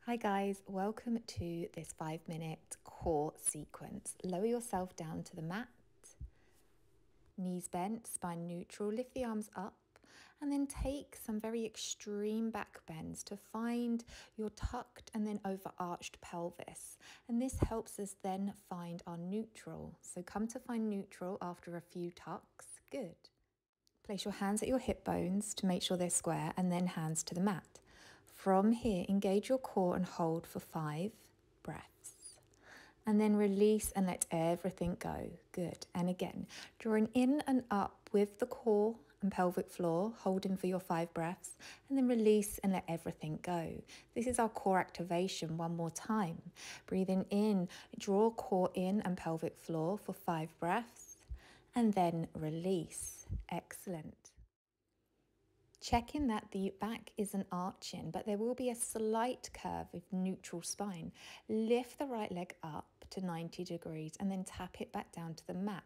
Hi guys, welcome to this 5-minute core sequence. Lower yourself down to the mat, knees bent, spine neutral, lift the arms up, and then take some very extreme back bends to find your tucked and then overarched pelvis. And this helps us then find our neutral. So come to find neutral after a few tucks. Good. Place your hands at your hip bones to make sure they're square, and then hands to the mat. From here, engage your core and hold for 5 breaths. And then release and let everything go. Good. And again, drawing in and up with the core and pelvic floor, holding for your 5 breaths, and then release and let everything go. This is our core activation. One more time. Breathing in, draw core in and pelvic floor for 5 breaths, and then release. Excellent. Checking that the back isn't arching, but there will be a slight curve with neutral spine. Lift the right leg up to 90 degrees and then tap it back down to the mat.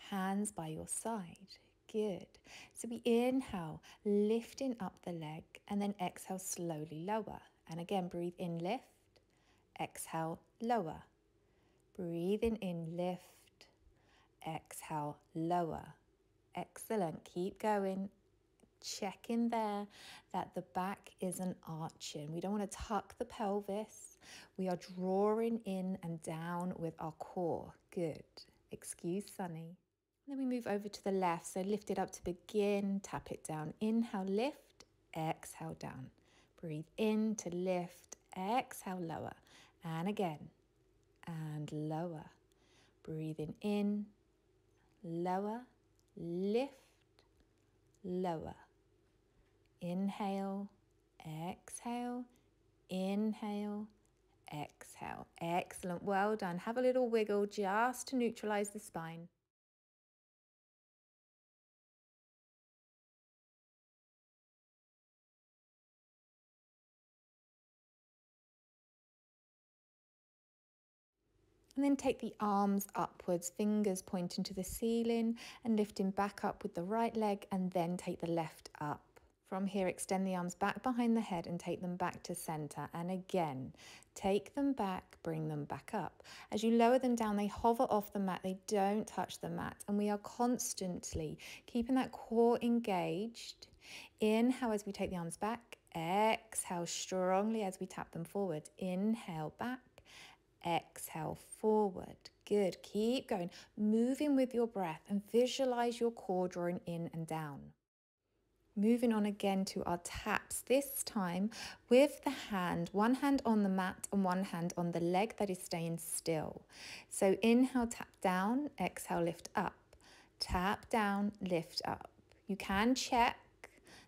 Hands by your side. Good. So we inhale, lifting up the leg, and then exhale slowly lower. And again, breathe in, lift, exhale, lower. Breathing in, lift, exhale, lower. Excellent. Keep going. Check in there that the back isn't arching. We don't want to tuck the pelvis. We are drawing in and down with our core. Good. Excuse Sunny. Then we move over to the left. So lift it up to begin. Tap it down. Inhale, lift. Exhale, down. Breathe in to lift. Exhale, lower. And again. And lower. Breathing in. Lower. Lift. Lower. Inhale, exhale, inhale, exhale. Excellent, well done. Have a little wiggle just to neutralize the spine. And then take the arms upwards, fingers pointing to the ceiling and lifting back up with the right leg, and then take the left up. From here, extend the arms back behind the head and take them back to center. And again, take them back, bring them back up. As you lower them down, they hover off the mat. They don't touch the mat. And we are constantly keeping that core engaged. Inhale as we take the arms back. Exhale strongly as we tap them forward. Inhale back. Exhale forward. Good. Keep going. Moving with your breath and visualize your core drawing in and down. Moving on again to our taps, this time with the hand, one hand on the mat and one hand on the leg that is staying still. So inhale, tap down, exhale, lift up. Tap down, lift up. You can check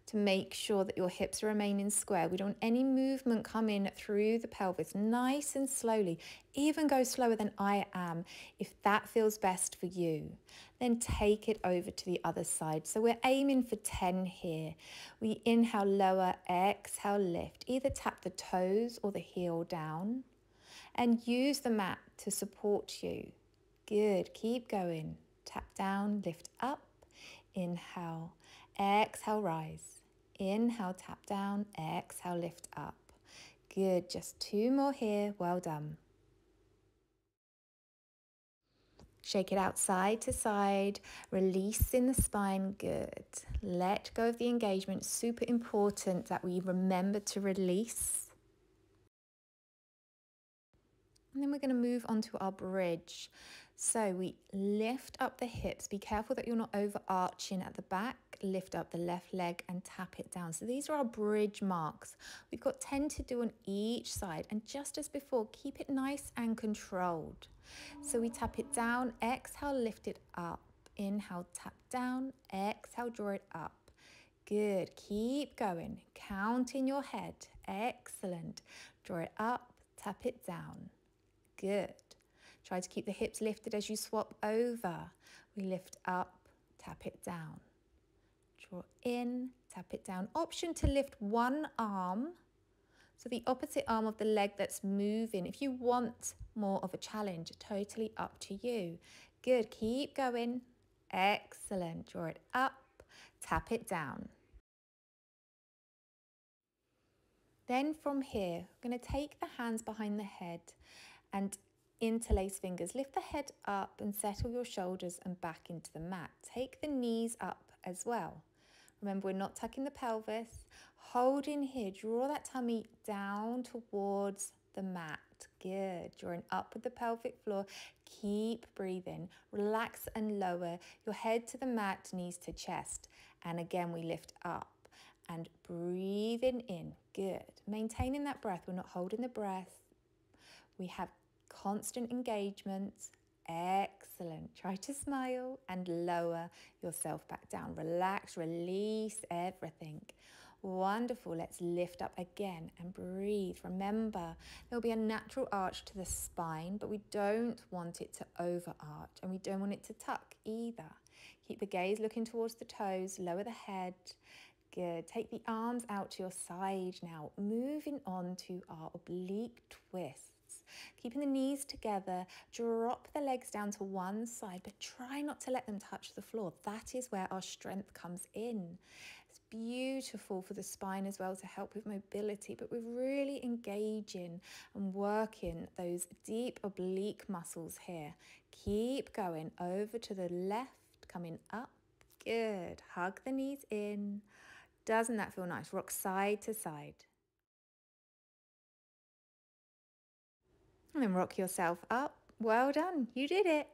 to make sure that your hips are remaining square. We don't want any movement coming through the pelvis, nice and slowly. Even go slower than I am if that feels best for you. Then take it over to the other side. So we're aiming for 10 here. We inhale, lower, exhale, lift. Either tap the toes or the heel down and use the mat to support you. Good, keep going. Tap down, lift up. Inhale, exhale, rise. Inhale, tap down, exhale, lift up. Good, just 2 more here, well done. Shake it out side to side, releasing the spine, good. Let go of the engagement, super important that we remember to release. And then we're going to move on to our bridge. So we lift up the hips. Be careful that you're not overarching at the back. Lift up the left leg and tap it down. So these are our bridge marks. We've got 10 to do on each side. And just as before, keep it nice and controlled. So we tap it down, exhale, lift it up. Inhale, tap down, exhale, draw it up. Good, keep going. Count in your head. Excellent. Draw it up, tap it down. Good. Try to keep the hips lifted as you swap over. We lift up, tap it down. Draw in, tap it down. Option to lift one arm, so the opposite arm of the leg that's moving. If you want more of a challenge, totally up to you. Good, keep going. Excellent. Draw it up, tap it down. Then from here, we're going to take the hands behind the head and interlace fingers. Lift the head up and settle your shoulders and back into the mat. Take the knees up as well. Remember, we're not tucking the pelvis. Hold in here. Draw that tummy down towards the mat. Good. Drawing up with the pelvic floor. Keep breathing. Relax and lower your head to the mat, knees to chest. And again, we lift up and breathing in. Good. Maintaining that breath. We're not holding the breath. We have constant engagement. Excellent. Try to smile and lower yourself back down. Relax, release everything. Wonderful. Let's lift up again and breathe. Remember, there'll be a natural arch to the spine, but we don't want it to over-arch and we don't want it to tuck either. Keep the gaze looking towards the toes, lower the head. Good. Take the arms out to your side now. Moving on to our oblique twists. Keeping the knees together, drop the legs down to one side, but try not to let them touch the floor. That is where our strength comes in. It's beautiful for the spine as well to help with mobility, but we're really engaging and working those deep oblique muscles here. Keep going over to the left, coming up. Good. Hug the knees in. Doesn't that feel nice? Rock side to side. And then rock yourself up. Well done. You did it.